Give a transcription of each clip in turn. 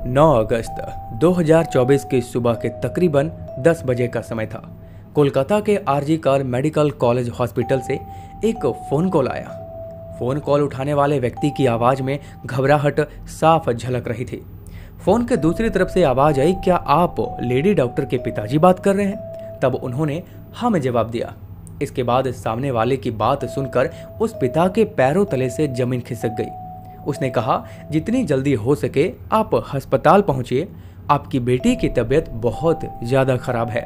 9 अगस्त 2024 की सुबह के तकरीबन 10 बजे का समय था। कोलकाता के आरजी कर मेडिकल कॉलेज हॉस्पिटल से एक फोन कॉल आया। फोन कॉल उठाने वाले व्यक्ति की आवाज में घबराहट साफ झलक रही थी। फोन के दूसरी तरफ से आवाज आई, क्या आप लेडी डॉक्टर के पिताजी बात कर रहे हैं? तब उन्होंने हाँ में जवाब दिया। इसके बाद सामने वाले की बात सुनकर उस पिता के पैरों तले से जमीन खिसक गई। उसने कहा, जितनी जल्दी हो सके आप अस्पताल पहुंचिए, आपकी बेटी की तबीयत बहुत ज्यादा खराब है।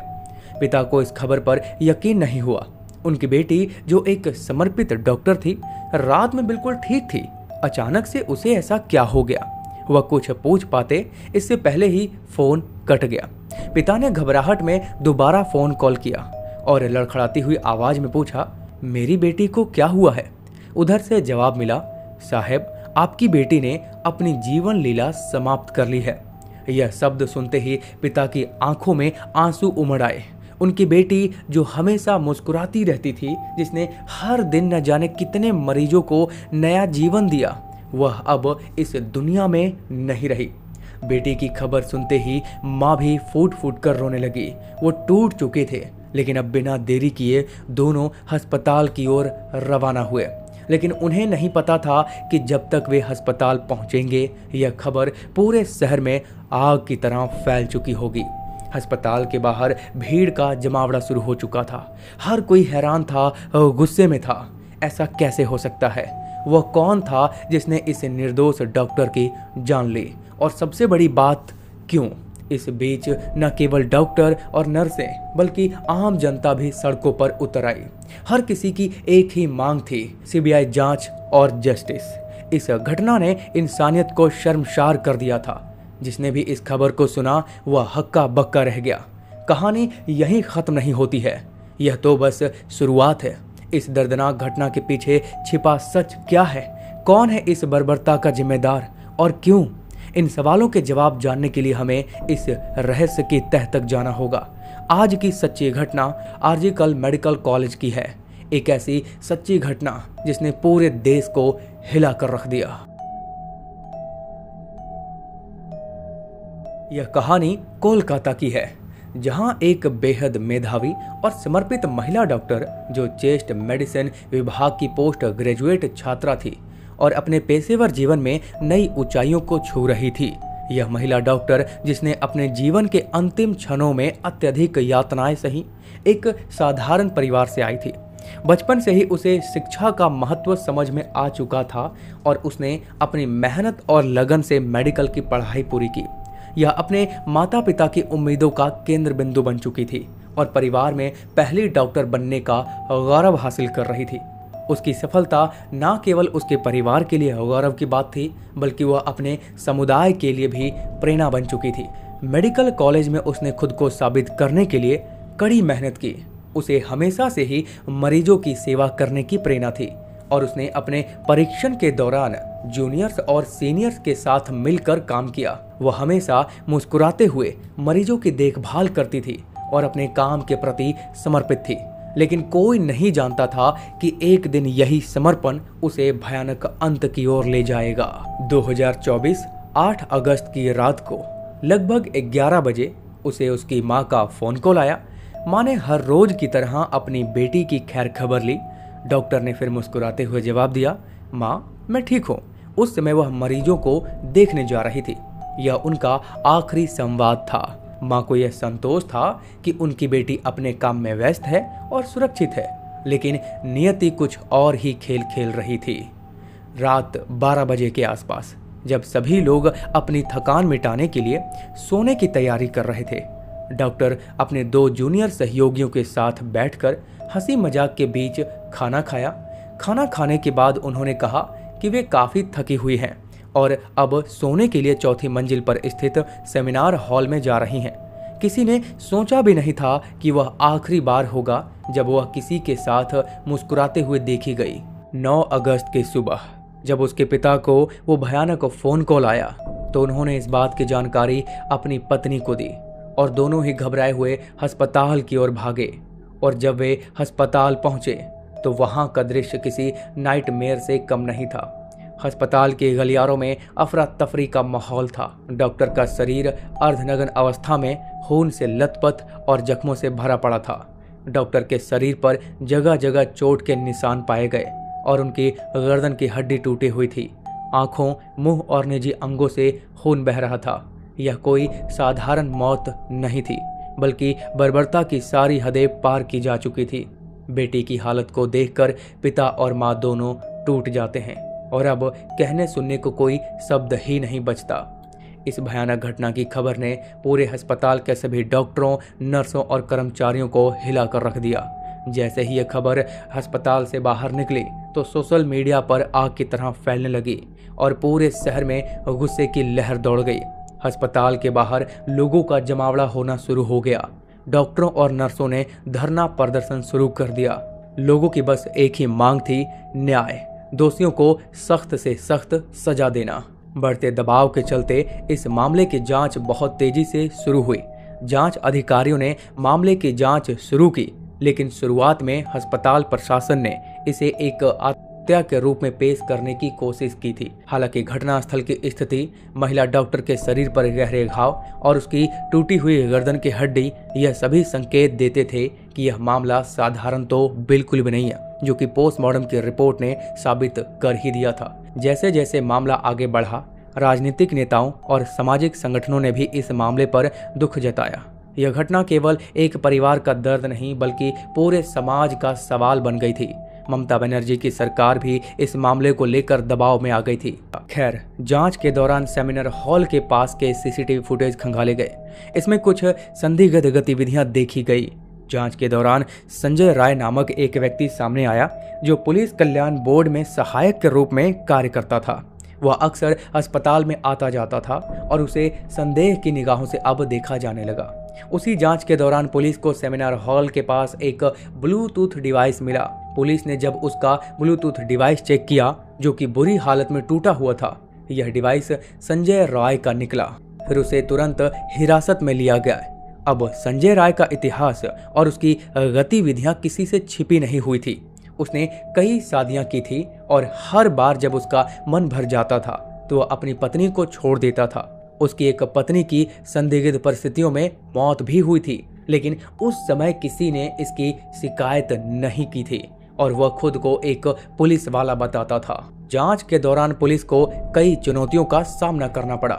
पिता को इस खबर पर यकीन नहीं हुआ। उनकी बेटी, जो एक समर्पित डॉक्टर थी, रात में बिल्कुल ठीक थी। अचानक से उसे ऐसा क्या हो गया? वह कुछ पूछ पाते इससे पहले ही फोन कट गया। पिता ने घबराहट में दोबारा फोन कॉल किया और लड़खड़ाती हुई आवाज में पूछा, मेरी बेटी को क्या हुआ है? उधर से जवाब मिला, साहब, आपकी बेटी ने अपनी जीवन लीला समाप्त कर ली है। यह शब्द सुनते ही पिता की आंखों में आंसू उमड़ आए। उनकी बेटी, जो हमेशा मुस्कुराती रहती थी, जिसने हर दिन न जाने कितने मरीजों को नया जीवन दिया, वह अब इस दुनिया में नहीं रही। बेटी की खबर सुनते ही माँ भी फूट फूट कर रोने लगी। वो टूट चुके थे, लेकिन अब बिना देरी किए दोनों अस्पताल की ओर रवाना हुए। लेकिन उन्हें नहीं पता था कि जब तक वे अस्पताल पहुंचेंगे, यह खबर पूरे शहर में आग की तरह फैल चुकी होगी। अस्पताल के बाहर भीड़ का जमावड़ा शुरू हो चुका था। हर कोई हैरान था, गुस्से में था। ऐसा कैसे हो सकता है? वह कौन था जिसने इस निर्दोष डॉक्टर की जान ली? और सबसे बड़ी बात, क्यों? इस बीच न केवल डॉक्टर और नर्सें, बल्कि आम जनता भी सड़कों पर उतर आई। हर किसी की एक ही मांग थी, सीबीआई जांच और जस्टिस। इस घटना ने इंसानियत को शर्मसार कर दिया था। जिसने भी इस खबर को सुना, वह हक्का बक्का रह गया। कहानी यहीं खत्म नहीं होती है, यह तो बस शुरुआत है। इस दर्दनाक घटना के पीछे छिपा सच क्या है? कौन है इस बर्बरता का जिम्मेदार और क्यों? इन सवालों के जवाब जानने के लिए हमें इस रहस्य की तह तक जाना होगा। आज की सच्ची घटना आरजी कर मेडिकल कॉलेज की है। एक ऐसी सच्ची घटना जिसने पूरे देश को हिला कर रख दिया। यह कहानी कोलकाता की है, जहां एक बेहद मेधावी और समर्पित महिला डॉक्टर, जो चेस्ट मेडिसिन विभाग की पोस्ट ग्रेजुएट छात्रा थी और अपने पेशेवर जीवन में नई ऊंचाइयों को छू रही थी। यह महिला डॉक्टर, जिसने अपने जीवन के अंतिम क्षणों में अत्यधिक यातनाएं सही, एक साधारण परिवार से आई थी। बचपन से ही उसे शिक्षा का महत्व समझ में आ चुका था और उसने अपनी मेहनत और लगन से मेडिकल की पढ़ाई पूरी की। यह अपने माता पिता की उम्मीदों का केंद्र बिंदु बन चुकी थी और परिवार में पहली डॉक्टर बनने का गौरव हासिल कर रही थी। उसकी सफलता न केवल उसके परिवार के लिए गौरव की बात थी, बल्कि वह अपने समुदाय के लिए भी प्रेरणा बन चुकी थी। मेडिकल कॉलेज में उसने खुद को साबित करने के लिए कड़ी मेहनत की। उसे हमेशा से ही मरीजों की सेवा करने की प्रेरणा थी और उसने अपने परीक्षण के दौरान जूनियर्स और सीनियर्स के साथ मिलकर काम किया। वह हमेशा मुस्कुराते हुए मरीजों की देखभाल करती थी और अपने काम के प्रति समर्पित थी। लेकिन कोई नहीं जानता था कि एक दिन यही समर्पण उसे भयानक अंत की ओर ले जाएगा। 2024 8 अगस्त की रात को लगभग 11 बजे उसे उसकी माँ का फोन कॉल आया। माँ ने हर रोज की तरह अपनी बेटी की खैर खबर ली। डॉक्टर ने फिर मुस्कुराते हुए जवाब दिया, माँ, मैं ठीक हूँ। उस समय वह मरीजों को देखने जा रही थी। यह उनका आखिरी संवाद था। माँ को यह संतोष था कि उनकी बेटी अपने काम में व्यस्त है और सुरक्षित है, लेकिन नियति कुछ और ही खेल खेल रही थी। रात 12 बजे के आसपास, जब सभी लोग अपनी थकान मिटाने के लिए सोने की तैयारी कर रहे थे, डॉक्टर अपने 2 जूनियर सहयोगियों के साथ बैठकर हंसी मजाक के बीच खाना खाया। खाना खाने के बाद उन्होंने कहा कि वे काफ़ी थकी हुई हैं और अब सोने के लिए चौथी मंजिल पर स्थित सेमिनार हॉल में जा रही हैं। किसी ने सोचा भी नहीं था कि वह आखिरी बार होगा जब वह किसी के साथ मुस्कुराते हुए देखी गई। 9 अगस्त की सुबह जब उसके पिता को वो भयानक फोन कॉल आया, तो उन्होंने इस बात की जानकारी अपनी पत्नी को दी और दोनों ही घबराए हुए अस्पताल की ओर भागे। और जब वे अस्पताल पहुंचे तो वहां का दृश्य किसी नाइटमेयर से कम नहीं था। अस्पताल के गलियारों में अफरा तफरी का माहौल था। डॉक्टर का शरीर अर्धनग्न अवस्था में खून से लथपथ और जख्मों से भरा पड़ा था। डॉक्टर के शरीर पर जगह जगह चोट के निशान पाए गए और उनकी गर्दन की हड्डी टूटी हुई थी। आंखों, मुंह और निजी अंगों से खून बह रहा था। यह कोई साधारण मौत नहीं थी, बल्कि बर्बरता की सारी हदें पार की जा चुकी थी। बेटी की हालत को देखकर पिता और माँ दोनों टूट जाते हैं और अब कहने सुनने को कोई शब्द ही नहीं बचता। इस भयानक घटना की खबर ने पूरे अस्पताल के सभी डॉक्टरों, नर्सों और कर्मचारियों को हिलाकर रख दिया। जैसे ही यह खबर अस्पताल से बाहर निकली तो सोशल मीडिया पर आग की तरह फैलने लगी और पूरे शहर में गुस्से की लहर दौड़ गई। अस्पताल के बाहर लोगों का जमावड़ा होना शुरू हो गया। डॉक्टरों और नर्सों ने धरना प्रदर्शन शुरू कर दिया। लोगों की बस एक ही मांग थी, न्याय। दोषियों को सख्त से सख्त सजा देना। बढ़ते दबाव के चलते इस मामले की जांच बहुत तेजी से शुरू हुई। जांच अधिकारियों ने मामले की जांच शुरू की, लेकिन शुरुआत में अस्पताल प्रशासन ने इसे एक हत्या के रूप में पेश करने की कोशिश की थी। हालांकि घटनास्थल की स्थिति, महिला डॉक्टर के शरीर पर गहरे घाव और उसकी टूटी हुई गर्दन की हड्डी, यह सभी संकेत देते थे कि यह मामला साधारण तो बिल्कुल भी नहीं है, जो कि पोस्टमार्टम की रिपोर्ट ने साबित कर ही दिया था। जैसे जैसे मामला आगे बढ़ा, राजनीतिक नेताओं और सामाजिक संगठनों ने भी इस मामले पर दुख जताया। यह घटना केवल एक परिवार का दर्द नहीं, बल्कि पूरे समाज का सवाल बन गई थी। ममता बनर्जी की सरकार भी इस मामले को लेकर दबाव में आ गई थी। खैर, जांच के दौरान सेमिनार हॉल के पास के सीसीटीवी फुटेज खंगाले गए। इसमें कुछ संदिग्ध गतिविधियां देखी गई। जांच के दौरान संजय राय नामक एक व्यक्ति सामने आया, जो पुलिस कल्याण बोर्ड में सहायक के रूप में कार्य करता था। वह अक्सर अस्पताल में आता जाता था और उसे संदेह की निगाहों से अब देखा जाने लगा। उसी जांच के दौरान पुलिस को सेमिनार हॉल के पास एक ब्लूटूथ डिवाइस मिला। पुलिस ने जब उसका ब्लूटूथ डिवाइस चेक किया, जो कि बुरी हालत में टूटा हुआ था, यह डिवाइस संजय राय का निकला। फिर उसे तुरंत हिरासत में लिया गया। अब संजय राय का इतिहास और उसकी गतिविधियां किसी से छिपी नहीं हुई थी। उसने कई शादियां की थी और हर बार जब उसका मन भर जाता था तो वह अपनी पत्नी को छोड़ देता था। उसकी एक पत्नी की संदिग्ध परिस्थितियों में मौत भी हुई थी, लेकिन उस समय किसी ने इसकी शिकायत नहीं की थी और वह खुद को एक पुलिस वाला बताता था। जांच के दौरान पुलिस को कई चुनौतियों का सामना करना पड़ा।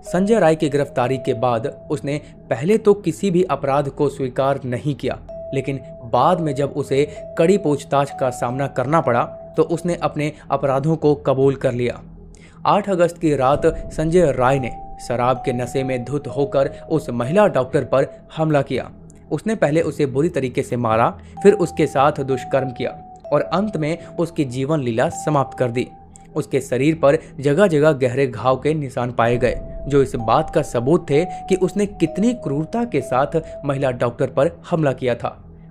संजय राय की गिरफ्तारी के बाद उसने पहले तो किसी भी अपराध को स्वीकार नहीं किया, लेकिन बाद में जब उसे कड़ी पूछताछ का सामना करना पड़ा तो उसने अपने अपराधों को कबूल कर लिया। 8 अगस्त की रात संजय राय ने शराब के नशे में धुत होकर उस महिला डॉक्टर पर हमला किया। उसने पहले उसे बुरी तरीके से मारा, फिर उसके साथ दुष्कर्म किया और अंत में उसकी जीवन लीला समाप्त कर दी। उसके शरीर पर जगह जगह गहरे घाव के निशान पाए गए, जो इस बात का सबूत थे कि उसने कितनी क्रूरता के साथ महिला डॉक्टर पर हमला किया था।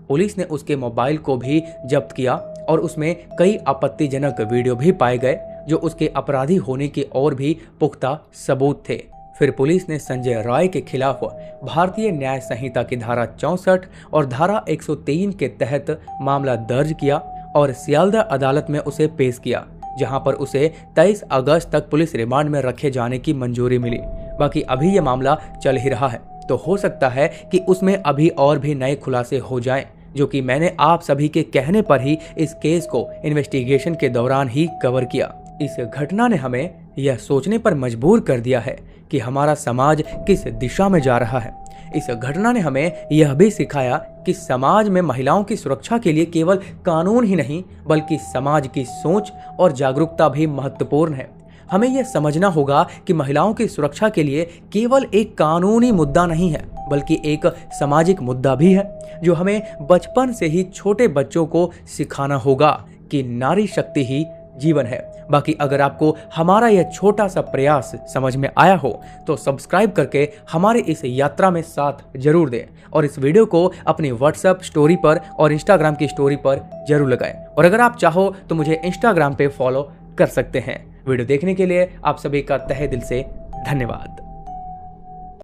पुलिस ने उसके मोबाइल को भी जब्त किया और उसमें कई आपत्तिजनक वीडियो भी पाए गए, जो उसके अपराधी होने के और भी पुख्ता सबूत थे। फिर पुलिस ने संजय राय के खिलाफ भारतीय न्याय संहिता की धारा 64 और धारा 103 के तहत मामला दर्ज किया और सियालदह अदालत में उसे पेश किया, जहां पर उसे 23 अगस्त तक पुलिस रिमांड में रखे जाने की मंजूरी मिली। बाकी अभी यह मामला चल ही रहा है, तो हो सकता है कि उसमें अभी और भी नए खुलासे हो जाएं, जो कि मैंने आप सभी के कहने पर ही इस केस को इन्वेस्टिगेशन के दौरान ही कवर किया। इस घटना ने हमें यह सोचने पर मजबूर कर दिया है कि हमारा समाज किस दिशा में जा रहा है। इस घटना ने हमें यह भी सिखाया कि समाज में महिलाओं की सुरक्षा के लिए केवल कानून ही नहीं, बल्कि समाज की सोच और जागरूकता भी महत्वपूर्ण है। हमें यह समझना होगा कि महिलाओं की सुरक्षा के लिए केवल एक कानूनी मुद्दा नहीं है, बल्कि एक सामाजिक मुद्दा भी है, जो हमें बचपन से ही छोटे बच्चों को सिखाना होगा कि नारी शक्ति ही जीवन है। बाकी अगर आपको हमारा यह छोटा सा प्रयास समझ में आया हो तो सब्सक्राइब करके हमारे इस यात्रा में साथ जरूर दें और इस वीडियो को अपनी व्हाट्सएप स्टोरी पर और इंस्टाग्राम की स्टोरी पर जरूर लगाएं। और अगर आप चाहो तो मुझे इंस्टाग्राम पे फॉलो कर सकते हैं। वीडियो देखने के लिए आप सभी का तहे दिल से धन्यवाद।